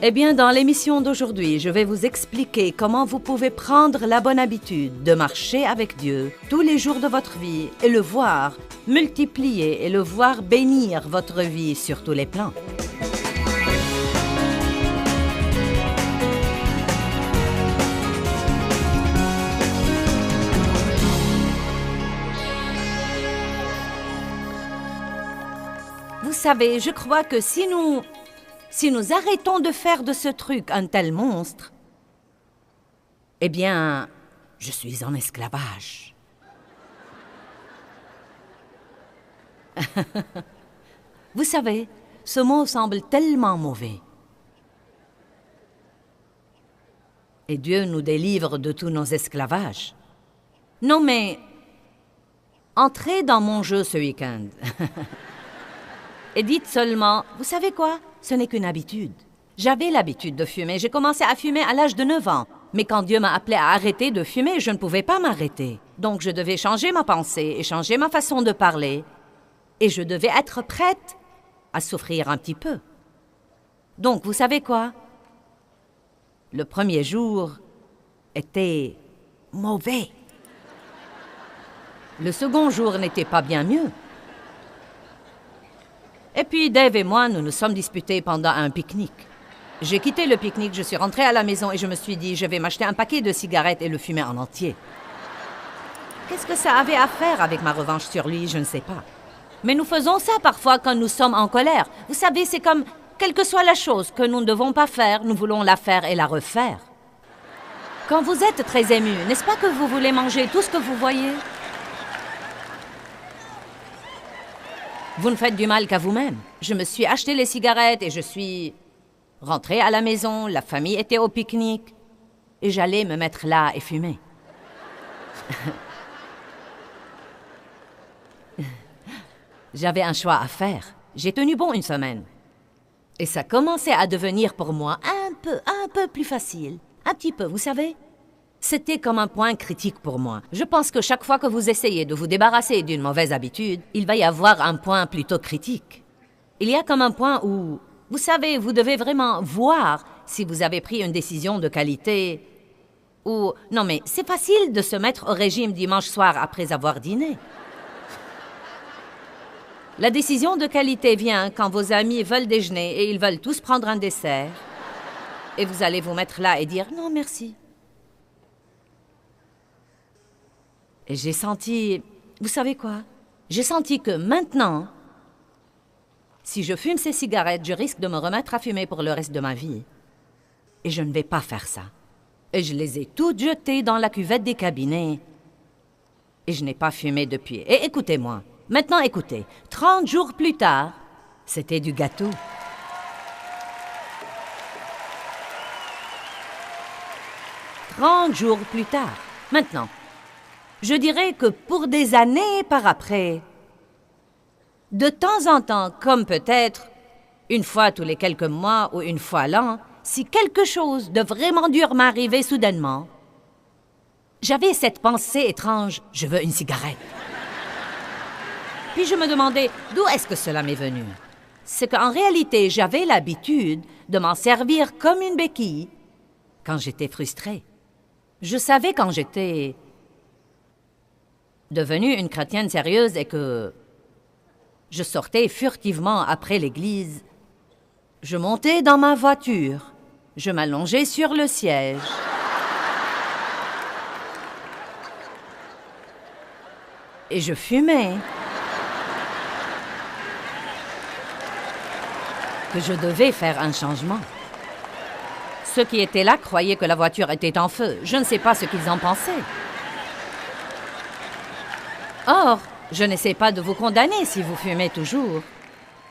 Eh bien, dans l'émission d'aujourd'hui, je vais vous expliquer comment vous pouvez prendre la bonne habitude de marcher avec Dieu tous les jours de votre vie et le voir multiplier et le voir bénir votre vie sur tous les plans. Vous savez, je crois que si nous arrêtons de faire de ce truc un tel monstre, eh bien, je suis en esclavage. Vous savez, ce mot semble tellement mauvais. Et Dieu nous délivre de tous nos esclavages. Non mais, entrez dans mon jeu ce week-end. Et dites seulement, vous savez quoi? Ce n'est qu'une habitude. J'avais l'habitude de fumer. J'ai commencé à fumer à l'âge de 9 ans. Mais quand Dieu m'a appelé à arrêter de fumer, je ne pouvais pas m'arrêter. Donc je devais changer ma pensée et changer ma façon de parler. Et je devais être prête à souffrir un petit peu. Donc, vous savez quoi? Le premier jour était mauvais. Le second jour n'était pas bien mieux. Et puis Dave et moi, nous nous sommes disputés pendant un pique-nique. J'ai quitté le pique-nique, je suis rentrée à la maison et je me suis dit, je vais m'acheter un paquet de cigarettes et le fumer en entier. Qu'est-ce que ça avait à faire avec ma revanche sur lui? Je ne sais pas. Mais nous faisons ça parfois quand nous sommes en colère. Vous savez, c'est comme, quelle que soit la chose que nous ne devons pas faire, nous voulons la faire et la refaire. Quand vous êtes très ému, n'est-ce pas que vous voulez manger tout ce que vous voyez? Vous ne faites du mal qu'à vous-même. Je me suis acheté les cigarettes et je suis rentrée à la maison, la famille était au pique-nique et j'allais me mettre là et fumer. J'avais un choix à faire. J'ai tenu bon une semaine. Et ça commençait à devenir pour moi un peu plus facile. Un petit peu, vous savez? C'était comme un point critique pour moi. Je pense que chaque fois que vous essayez de vous débarrasser d'une mauvaise habitude, il va y avoir un point plutôt critique. Il y a comme un point où, vous savez, vous devez vraiment voir si vous avez pris une décision de qualité ou... Non mais, c'est facile de se mettre au régime dimanche soir après avoir dîné. La décision de qualité vient quand vos amis veulent déjeuner et ils veulent tous prendre un dessert. Et vous allez vous mettre là et dire « Non, merci ». Et j'ai senti... Vous savez quoi? J'ai senti que maintenant, si je fume ces cigarettes, je risque de me remettre à fumer pour le reste de ma vie. Et je ne vais pas faire ça. Et je les ai toutes jetées dans la cuvette des cabinets. Et je n'ai pas fumé depuis. Et écoutez-moi. Maintenant, écoutez. 30 jours plus tard, c'était du gâteau. « 30 jours plus tard. Maintenant, je dirais que pour des années par après, de temps en temps, comme peut-être une fois tous les quelques mois ou une fois l'an, si quelque chose de vraiment dur m'arrivait soudainement, j'avais cette pensée étrange, je veux une cigarette. Puis je me demandais, d'où est-ce que cela m'est venu? C'est qu'en réalité, j'avais l'habitude de m'en servir comme une béquille quand j'étais frustrée. Je savais quand j'étais devenue une chrétienne sérieuse et que je sortais furtivement après l'église. Je montais dans ma voiture, je m'allongeais sur le siège. Et je fumais. Que je devais faire un changement. Ceux qui étaient là croyaient que la voiture était en feu. Je ne sais pas ce qu'ils en pensaient. Or, je n'essaie pas de vous condamner si vous fumez toujours.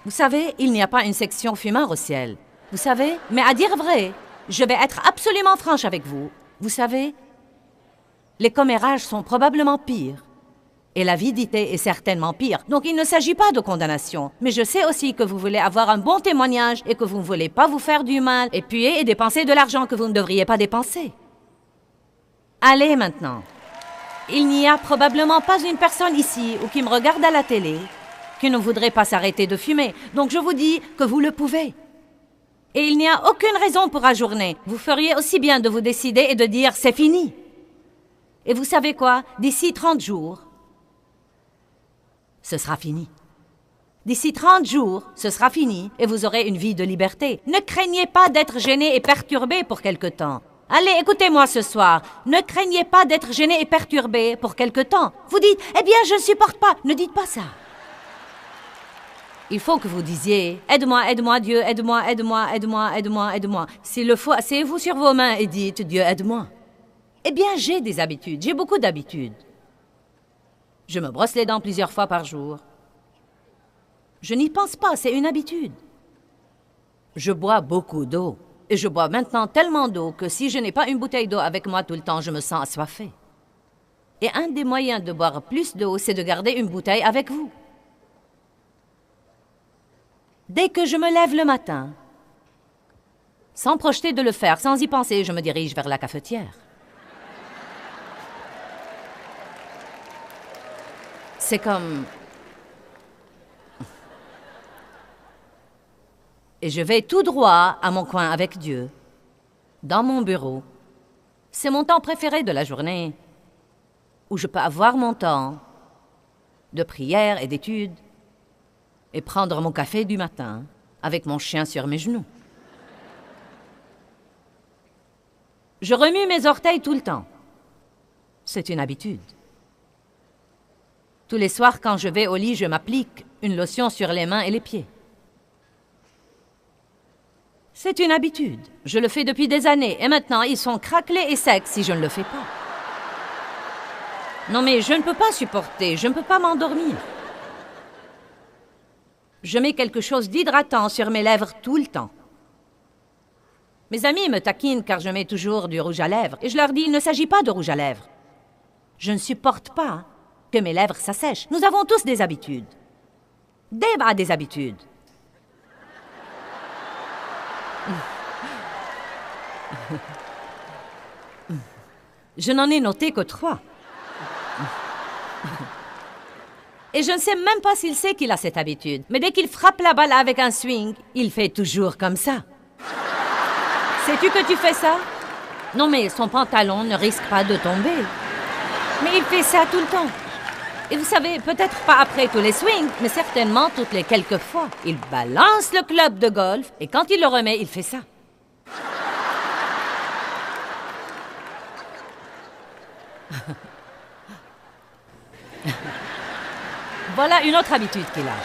Vous savez, il n'y a pas une section fumeur au ciel. Vous savez, mais à dire vrai, je vais être absolument franche avec vous. Vous savez, les commérages sont probablement pires. Et l'avidité est certainement pire. Donc il ne s'agit pas de condamnation. Mais je sais aussi que vous voulez avoir un bon témoignage et que vous ne voulez pas vous faire du mal, épuyer et dépenser de l'argent que vous ne devriez pas dépenser. Allez maintenant. Il n'y a probablement pas une personne ici ou qui me regarde à la télé qui ne voudrait pas s'arrêter de fumer. Donc je vous dis que vous le pouvez. Et il n'y a aucune raison pour ajourner. Vous feriez aussi bien de vous décider et de dire « c'est fini ». Et vous savez quoi? D'ici 30 jours, ce sera fini. D'ici 30 jours, ce sera fini et vous aurez une vie de liberté. Ne craignez pas d'être gêné et perturbé pour quelque temps. Allez, écoutez-moi ce soir. Ne craignez pas d'être gêné et perturbé pour quelque temps. Vous dites « eh bien, je ne supporte pas ». Ne dites pas ça. Il faut que vous disiez « aide-moi, aide-moi, Dieu, aide-moi, aide-moi, aide-moi, aide-moi, aide-moi ». S'il le faut, asseyez-vous sur vos mains et dites « Dieu, aide-moi ». Eh bien, j'ai des habitudes, j'ai beaucoup d'habitudes. Je me brosse les dents plusieurs fois par jour. Je n'y pense pas, c'est une habitude. Je bois beaucoup d'eau. Et je bois maintenant tellement d'eau que si je n'ai pas une bouteille d'eau avec moi tout le temps, je me sens assoiffée. Et un des moyens de boire plus d'eau, c'est de garder une bouteille avec vous. Dès que je me lève le matin, sans projeter de le faire, sans y penser, je me dirige vers la cafetière. C'est comme... Et je vais tout droit à mon coin avec Dieu, dans mon bureau. C'est mon temps préféré de la journée, où je peux avoir mon temps de prière et d'étude, et prendre mon café du matin avec mon chien sur mes genoux. Je remue mes orteils tout le temps. C'est une habitude. Tous les soirs, quand je vais au lit, je m'applique une lotion sur les mains et les pieds. C'est une habitude. Je le fais depuis des années et maintenant, ils sont craquelés et secs si je ne le fais pas. Non mais je ne peux pas supporter, je ne peux pas m'endormir. Je mets quelque chose d'hydratant sur mes lèvres tout le temps. Mes amis me taquinent car je mets toujours du rouge à lèvres et je leur dis, il ne s'agit pas de rouge à lèvres. Je ne supporte pas que mes lèvres s'assèchent. Nous avons tous des habitudes. Dave a des habitudes. Je n'en ai noté que 3. Et je ne sais même pas s'il sait qu'il a cette habitude. Mais dès qu'il frappe la balle avec un swing, il fait toujours comme ça. Sais-tu que tu fais ça? Non, mais son pantalon ne risque pas de tomber. Mais il fait ça tout le temps. Et vous savez, peut-être pas après tous les swings, mais certainement toutes les quelques fois. Il balance le club de golf et quand il le remet, il fait ça. Voilà une autre habitude qu'il a.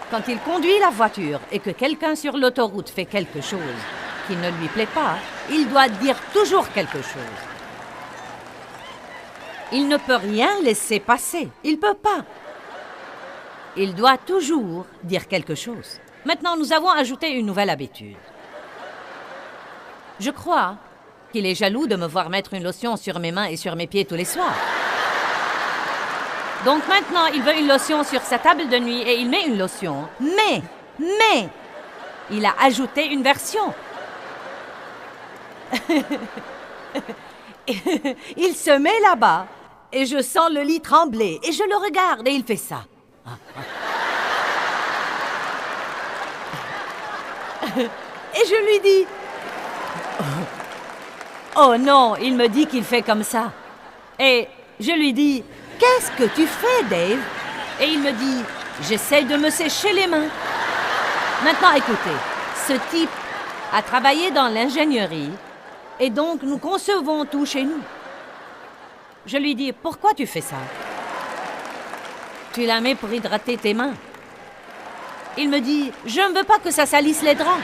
Quand il conduit la voiture et que quelqu'un sur l'autoroute fait quelque chose qui ne lui plaît pas, il doit dire toujours quelque chose. Il ne peut rien laisser passer. Il ne peut pas. Il doit toujours dire quelque chose. Maintenant, nous avons ajouté une nouvelle habitude. Je crois qu'il est jaloux de me voir mettre une lotion sur mes mains et sur mes pieds tous les soirs. Donc maintenant, il veut une lotion sur sa table de nuit et il met une lotion. Mais, il a ajouté une version. Il se met là-bas et je sens le lit trembler et je le regarde et il fait ça. Et je lui dis... Oh non, il me dit qu'il fait comme ça. Et je lui dis, qu'est-ce que tu fais, Dave? Et il me dit, j'essaie de me sécher les mains. Maintenant, écoutez, ce type a travaillé dans l'ingénierie et donc nous concevons tout chez nous. Je lui dis, pourquoi tu fais ça? Tu la mets pour hydrater tes mains. Il me dit, je ne veux pas que ça salisse les draps.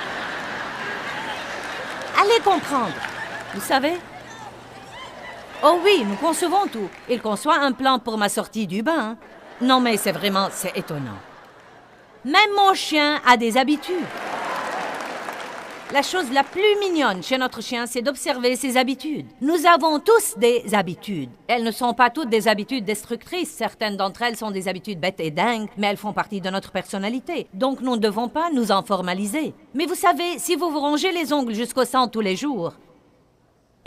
Allez comprendre. Vous savez? Oh oui, nous concevons tout. Il conçoit un plan pour ma sortie du bain. Non mais c'est étonnant. Même mon chien a des habitudes. La chose la plus mignonne chez notre chien, c'est d'observer ses habitudes. Nous avons tous des habitudes. Elles ne sont pas toutes des habitudes destructrices. Certaines d'entre elles sont des habitudes bêtes et dingues, mais elles font partie de notre personnalité. Donc nous ne devons pas nous en formaliser. Mais vous savez, si vous vous rongez les ongles jusqu'au sang tous les jours,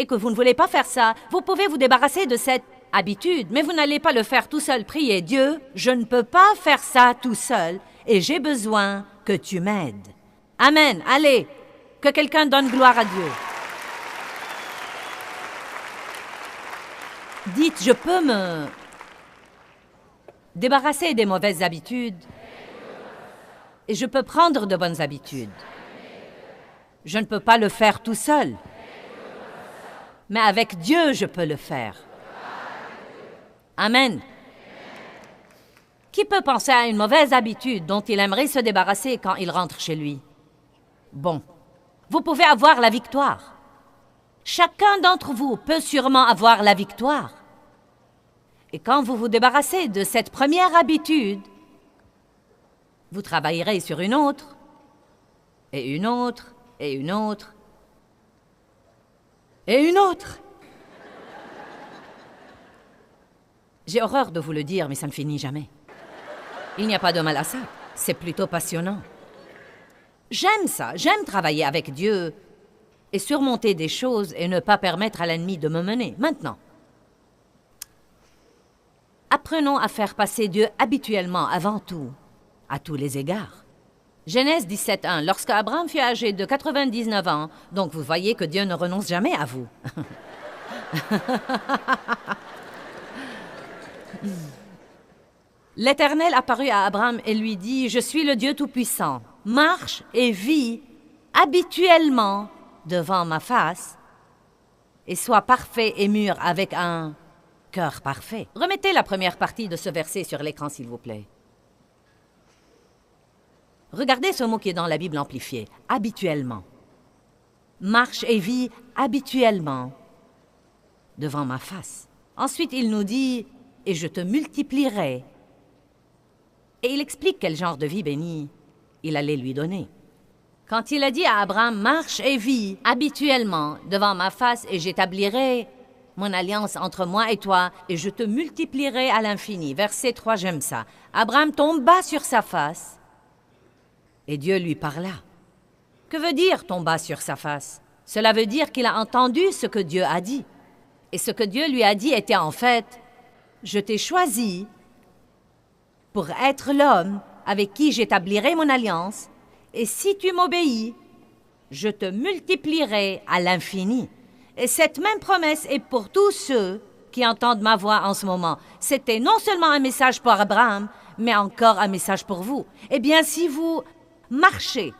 et que vous ne voulez pas faire ça, vous pouvez vous débarrasser de cette habitude, mais vous n'allez pas le faire tout seul. Priez Dieu, je ne peux pas faire ça tout seul et j'ai besoin que tu m'aides. Amen. Allez, que quelqu'un donne gloire à Dieu. Dites, je peux me débarrasser des mauvaises habitudes et je peux prendre de bonnes habitudes. Je ne peux pas le faire tout seul, mais avec Dieu, je peux le faire. Amen. Qui peut penser à une mauvaise habitude dont il aimerait se débarrasser quand il rentre chez lui? Bon, vous pouvez avoir la victoire. Chacun d'entre vous peut sûrement avoir la victoire. Et quand vous vous débarrassez de cette première habitude, vous travaillerez sur une autre, et une autre, et une autre, et une autre. J'ai horreur de vous le dire, mais ça ne finit jamais. Il n'y a pas de mal à ça. C'est plutôt passionnant. J'aime ça. J'aime travailler avec Dieu et surmonter des choses et ne pas permettre à l'ennemi de me mener. Maintenant, apprenons à faire passer Dieu habituellement avant tout, à tous les égards. Genèse 17:1, lorsque Abraham fut âgé de 99 ans, donc vous voyez que Dieu ne renonce jamais à vous. L'Éternel apparut à Abraham et lui dit, « Je suis le Dieu Tout-Puissant. Marche et vis habituellement devant ma face et sois parfait et mûr avec un cœur parfait. » Remettez la première partie de ce verset sur l'écran, s'il vous plaît. Regardez ce mot qui est dans la Bible amplifiée, « habituellement ». Marche et vis habituellement devant ma face. Ensuite, il nous dit, « Et je te multiplierai ». Et il explique quel genre de vie bénie il allait lui donner. Quand il a dit à Abraham, « Marche et vis habituellement devant ma face et j'établirai mon alliance entre moi et toi et je te multiplierai à l'infini. » Verset 3, j'aime ça. Abraham tomba sur sa face et Dieu lui parla. Que veut dire tomba sur sa face? Cela veut dire qu'il a entendu ce que Dieu a dit. Et ce que Dieu lui a dit était en fait, « Je t'ai choisi pour être l'homme avec qui j'établirai mon alliance, et si tu m'obéis, je te multiplierai à l'infini. » Et cette même promesse est pour tous ceux qui entendent ma voix en ce moment. C'était non seulement un message pour Abraham, mais encore un message pour vous. Eh bien, si vous marchez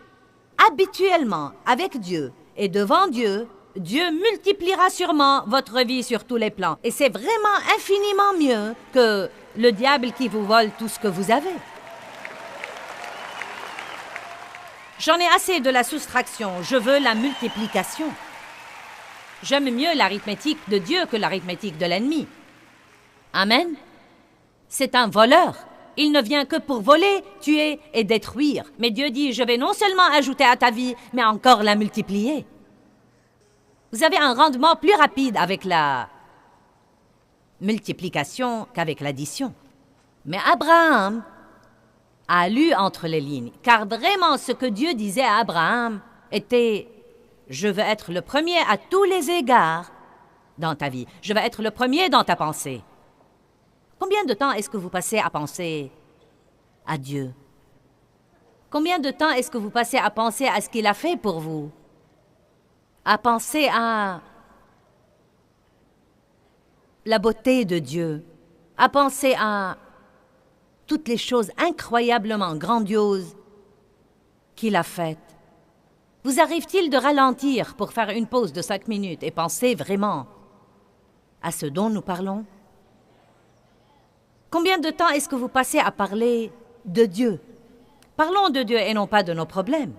habituellement avec Dieu et devant Dieu, Dieu multipliera sûrement votre vie sur tous les plans. Et c'est vraiment infiniment mieux que le diable qui vous vole tout ce que vous avez. J'en ai assez de la soustraction, je veux la multiplication. J'aime mieux l'arithmétique de Dieu que l'arithmétique de l'ennemi. Amen. C'est un voleur. Il ne vient que pour voler, tuer et détruire. Mais Dieu dit, je vais non seulement ajouter à ta vie, mais encore la multiplier. Vous avez un rendement plus rapide avec la multiplication qu'avec l'addition. Mais Abraham a lu entre les lignes, car vraiment ce que Dieu disait à Abraham était « Je veux être le premier à tous les égards dans ta vie. Je veux être le premier dans ta pensée. » Combien de temps est-ce que vous passez à penser à Dieu? Combien de temps est-ce que vous passez à penser à ce qu'il a fait pour vous? À penser à la beauté de Dieu, à penser à toutes les choses incroyablement grandioses qu'il a faites. Vous arrive-t-il de ralentir pour faire une pause de 5 minutes et penser vraiment à ce dont nous parlons? Combien de temps est-ce que vous passez à parler de Dieu? Parlons de Dieu et non pas de nos problèmes.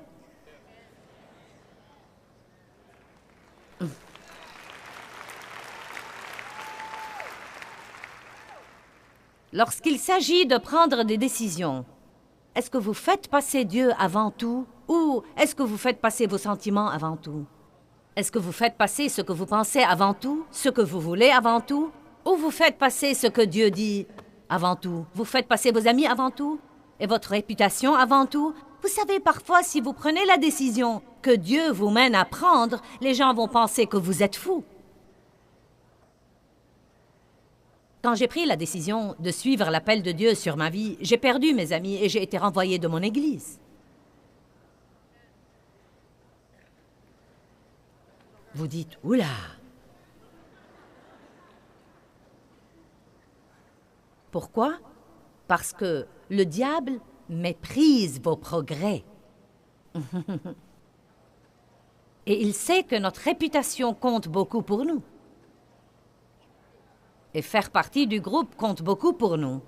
Lorsqu'il s'agit de prendre des décisions, est-ce que vous faites passer Dieu avant tout ou est-ce que vous faites passer vos sentiments avant tout? Est-ce que vous faites passer ce que vous pensez avant tout, ce que vous voulez avant tout, ou vous faites passer ce que Dieu dit avant tout? Vous faites passer vos amis avant tout et votre réputation avant tout? Vous savez, parfois, si vous prenez la décision que Dieu vous mène à prendre, les gens vont penser que vous êtes fou. Quand j'ai pris la décision de suivre l'appel de Dieu sur ma vie, j'ai perdu mes amis et j'ai été renvoyé de mon église. Vous dites, oula! Pourquoi? Parce que le diable méprise vos progrès. Et il sait que notre réputation compte beaucoup pour nous. Et faire partie du groupe compte beaucoup pour nous.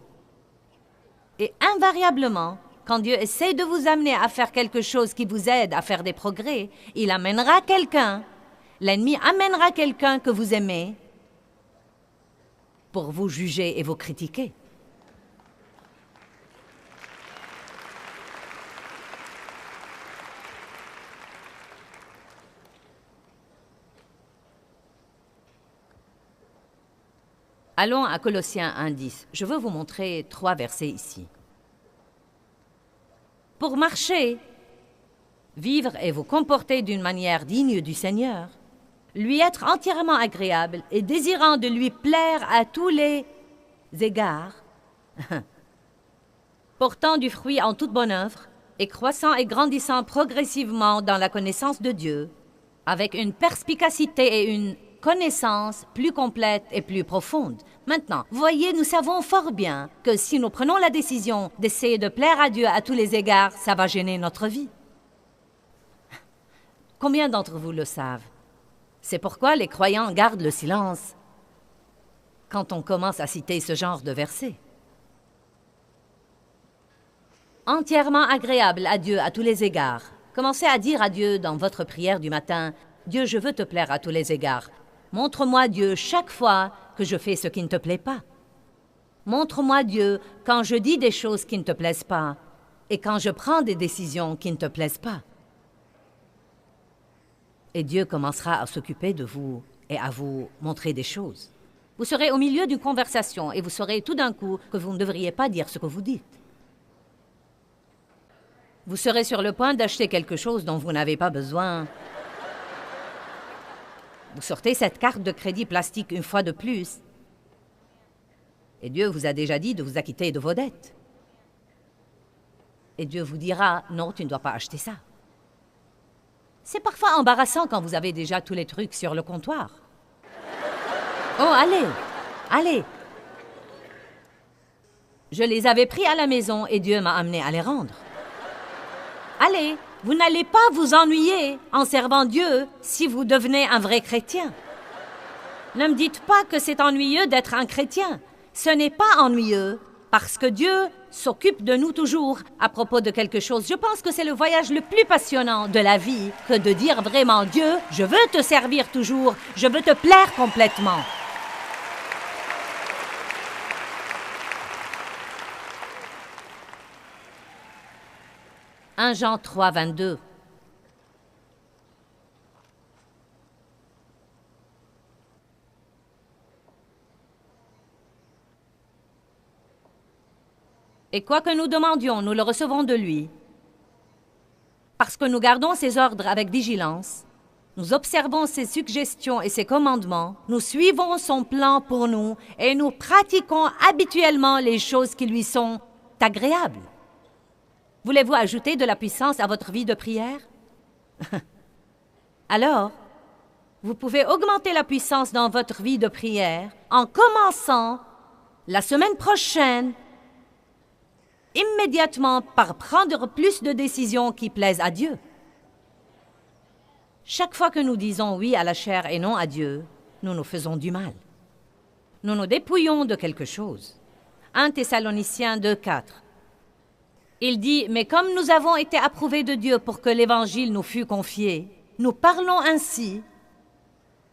Et invariablement, quand Dieu essaie de vous amener à faire quelque chose qui vous aide à faire des progrès, il amènera quelqu'un, l'ennemi amènera quelqu'un que vous aimez pour vous juger et vous critiquer. Allons à Colossiens 1:10. Je veux vous montrer 3 versets ici. Pour marcher, vivre et vous comporter d'une manière digne du Seigneur, lui être entièrement agréable et désirant de lui plaire à tous les égards, portant du fruit en toute bonne œuvre et croissant et grandissant progressivement dans la connaissance de Dieu, avec une perspicacité et une connaissance plus complète et plus profonde. Maintenant, voyez, nous savons fort bien que si nous prenons la décision d'essayer de plaire à Dieu à tous les égards, ça va gêner notre vie. Combien d'entre vous le savent? C'est pourquoi les croyants gardent le silence quand on commence à citer ce genre de versets. Entièrement agréable à Dieu à tous les égards. Commencez à dire à Dieu dans votre prière du matin, « Dieu, je veux te plaire à tous les égards. Montre-moi, Dieu, chaque fois que je fais ce qui ne te plaît pas. Montre-moi, Dieu, quand je dis des choses qui ne te plaisent pas et quand je prends des décisions qui ne te plaisent pas. » Et Dieu commencera à s'occuper de vous et à vous montrer des choses. Vous serez au milieu d'une conversation et vous saurez tout d'un coup que vous ne devriez pas dire ce que vous dites. Vous serez sur le point d'acheter quelque chose dont vous n'avez pas besoin. Vous sortez cette carte de crédit plastique une fois de plus. Et Dieu vous a déjà dit de vous acquitter de vos dettes. Et Dieu vous dira, non, tu ne dois pas acheter ça. C'est parfois embarrassant quand vous avez déjà tous les trucs sur le comptoir. Oh, allez, allez. Je les avais pris à la maison et Dieu m'a amené à les rendre. Allez, vous n'allez pas vous ennuyer en servant Dieu si vous devenez un vrai chrétien. Ne me dites pas que c'est ennuyeux d'être un chrétien. Ce n'est pas ennuyeux, parce que Dieu s'occupe de nous toujours à propos de quelque chose. Je pense que c'est le voyage le plus passionnant de la vie que de dire vraiment, Dieu, je veux te servir toujours, je veux te plaire complètement. « 1 Jean 3, 22. Et quoi que nous demandions, nous le recevons de lui. Parce que nous gardons ses ordres avec vigilance, nous observons ses suggestions et ses commandements, nous suivons son plan pour nous et nous pratiquons habituellement les choses qui lui sont agréables. Voulez-vous ajouter de la puissance à votre vie de prière? Alors, vous pouvez augmenter la puissance dans votre vie de prière en commençant la semaine prochaine immédiatement par prendre plus de décisions qui plaisent à Dieu. Chaque fois que nous disons oui à la chair et non à Dieu, nous nous faisons du mal. Nous nous dépouillons de quelque chose. 1 Thessaloniciens 2,4. Il dit, « Mais comme nous avons été approuvés de Dieu pour que l'Évangile nous fût confié, nous parlons ainsi. »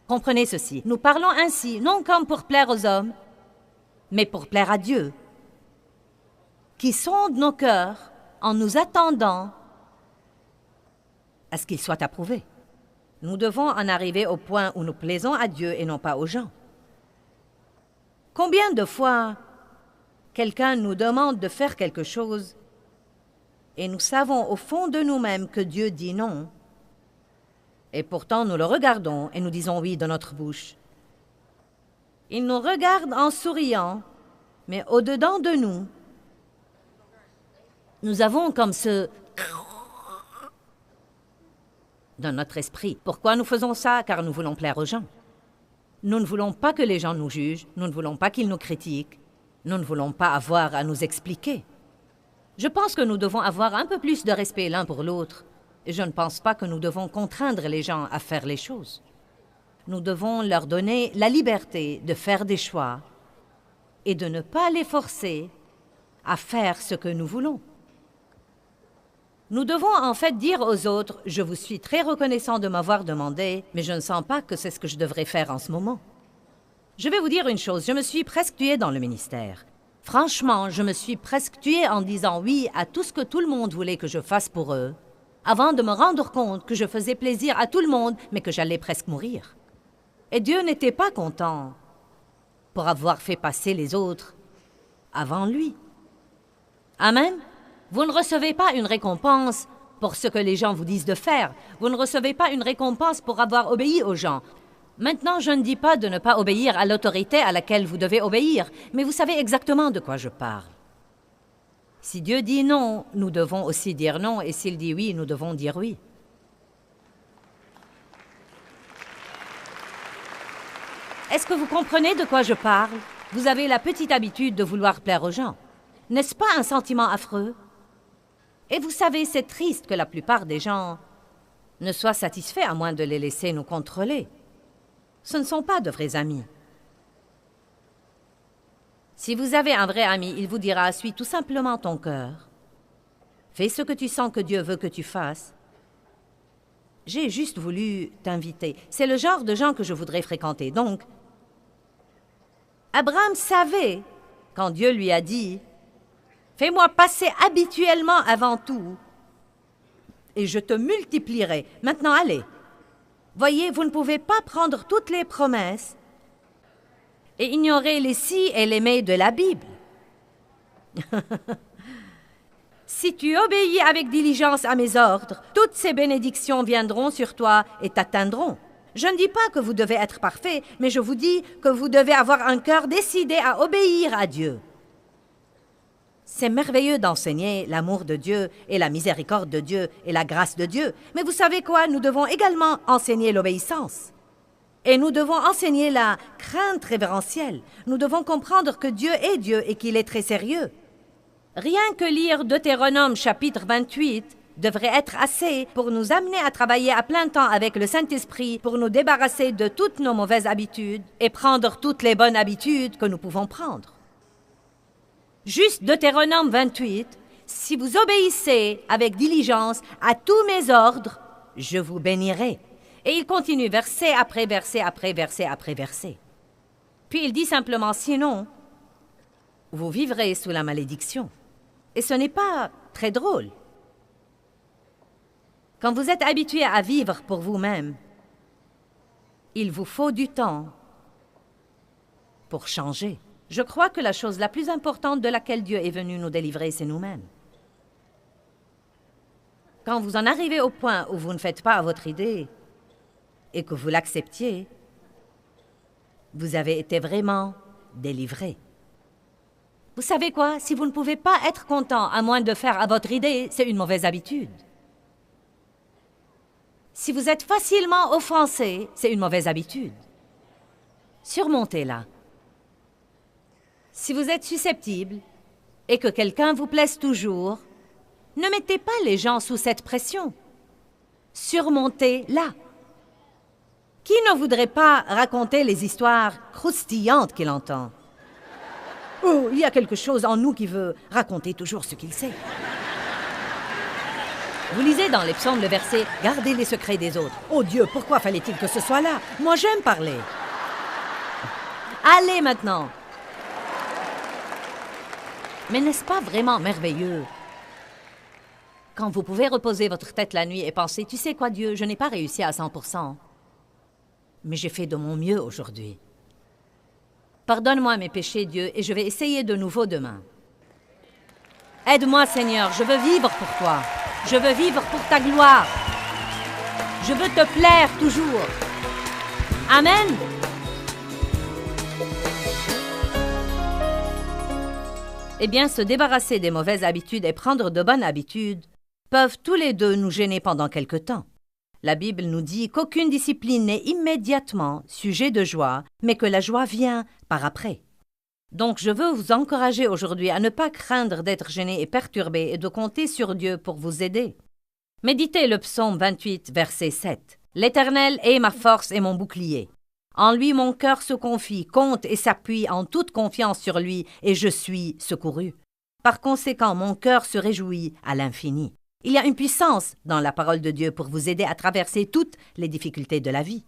Comprenez ceci, nous parlons ainsi, non comme pour plaire aux hommes, mais pour plaire à Dieu, qui sonde nos cœurs en nous attendant à ce qu'il soit approuvé. Nous devons en arriver au point où nous plaisons à Dieu et non pas aux gens. Combien de fois quelqu'un nous demande de faire quelque chose et nous savons au fond de nous-mêmes que Dieu dit non, et pourtant nous le regardons et nous disons oui de notre bouche. Il nous regarde en souriant, mais au-dedans de nous, nous avons comme ce dans notre esprit. Pourquoi nous faisons ça? Car nous voulons plaire aux gens. Nous ne voulons pas que les gens nous jugent, nous ne voulons pas qu'ils nous critiquent, nous ne voulons pas avoir à nous expliquer. Je pense que nous devons avoir un peu plus de respect l'un pour l'autre, et je ne pense pas que nous devons contraindre les gens à faire les choses. Nous devons leur donner la liberté de faire des choix et de ne pas les forcer à faire ce que nous voulons. Nous devons en fait dire aux autres « Je vous suis très reconnaissant de m'avoir demandé, mais je ne sens pas que c'est ce que je devrais faire en ce moment. » Je vais vous dire une chose, je me suis presque tuée dans le ministère. Franchement, je me suis presque tuée en disant oui à tout ce que tout le monde voulait que je fasse pour eux, avant de me rendre compte que je faisais plaisir à tout le monde, mais que j'allais presque mourir. Et Dieu n'était pas content pour avoir fait passer les autres avant lui. Amen. Vous ne recevez pas une récompense pour ce que les gens vous disent de faire. Vous ne recevez pas une récompense pour avoir obéi aux gens. Maintenant, je ne dis pas de ne pas obéir à l'autorité à laquelle vous devez obéir, mais vous savez exactement de quoi je parle. Si Dieu dit non, nous devons aussi dire non, et s'il dit oui, nous devons dire oui. Est-ce que vous comprenez de quoi je parle? Vous avez la petite habitude de vouloir plaire aux gens. N'est-ce pas un sentiment affreux? Et vous savez, c'est triste que la plupart des gens ne soient satisfaits à moins de les laisser nous contrôler. Ce ne sont pas de vrais amis. Si vous avez un vrai ami, il vous dira « Suis tout simplement ton cœur. Fais ce que tu sens que Dieu veut que tu fasses. » J'ai juste voulu t'inviter. C'est le genre de gens que je voudrais fréquenter. Donc, Abraham savait, quand Dieu lui a dit « Fais-moi passer habituellement avant tout, et je te multiplierai. Maintenant, allez. » Voyez, vous ne pouvez pas prendre toutes les promesses et ignorer les si et les mais de la Bible. Si tu obéis avec diligence à mes ordres, toutes ces bénédictions viendront sur toi et t'atteindront. Je ne dis pas que vous devez être parfait, mais je vous dis que vous devez avoir un cœur décidé à obéir à Dieu. C'est merveilleux d'enseigner l'amour de Dieu et la miséricorde de Dieu et la grâce de Dieu. Mais vous savez quoi? Nous devons également enseigner l'obéissance. Et nous devons enseigner la crainte révérentielle. Nous devons comprendre que Dieu est Dieu et qu'il est très sérieux. Rien que lire Deutéronome chapitre 28 devrait être assez pour nous amener à travailler à plein temps avec le Saint-Esprit pour nous débarrasser de toutes nos mauvaises habitudes et prendre toutes les bonnes habitudes que nous pouvons prendre. Juste Deutéronome 28, « Si vous obéissez avec diligence à tous mes ordres, je vous bénirai. » Et il continue verset après verset après verset après verset. Puis il dit simplement « Sinon, vous vivrez sous la malédiction. » Et ce n'est pas très drôle. Quand vous êtes habitué à vivre pour vous-même, il vous faut du temps pour changer. Je crois que la chose la plus importante de laquelle Dieu est venu nous délivrer, c'est nous-mêmes. Quand vous en arrivez au point où vous ne faites pas à votre idée et que vous l'acceptiez, vous avez été vraiment délivré. Vous savez quoi? Si vous ne pouvez pas être content à moins de faire à votre idée, c'est une mauvaise habitude. Si vous êtes facilement offensé, c'est une mauvaise habitude. Surmontez-la. Si vous êtes susceptible et que quelqu'un vous plaise toujours, ne mettez pas les gens sous cette pression. Surmontez-la. Qui ne voudrait pas raconter les histoires croustillantes qu'il entend? Oh, il y a quelque chose en nous qui veut raconter toujours ce qu'il sait. Vous lisez dans les psaumes le verset « Gardez les secrets des autres ». Oh Dieu, pourquoi fallait-il que ce soit là? Moi, j'aime parler. Allez maintenant. Mais n'est-ce pas vraiment merveilleux quand vous pouvez reposer votre tête la nuit et penser « Tu sais quoi, Dieu, je n'ai pas réussi à 100%, mais j'ai fait de mon mieux aujourd'hui. Pardonne-moi mes péchés, Dieu, et je vais essayer de nouveau demain. Aide-moi, Seigneur, je veux vivre pour toi. Je veux vivre pour ta gloire. Je veux te plaire toujours. Amen. Eh bien, se débarrasser des mauvaises habitudes et prendre de bonnes habitudes peuvent tous les deux nous gêner pendant quelque temps. La Bible nous dit qu'aucune discipline n'est immédiatement sujet de joie, mais que la joie vient par après. Donc, je veux vous encourager aujourd'hui à ne pas craindre d'être gêné et perturbé et de compter sur Dieu pour vous aider. Méditez le psaume 28, verset 7. « L'Éternel est ma force et mon bouclier. En lui mon cœur se confie, compte et s'appuie en toute confiance sur lui, et je suis secouru. Par conséquent, mon cœur se réjouit à l'infini. » Il y a une puissance dans la parole de Dieu pour vous aider à traverser toutes les difficultés de la vie.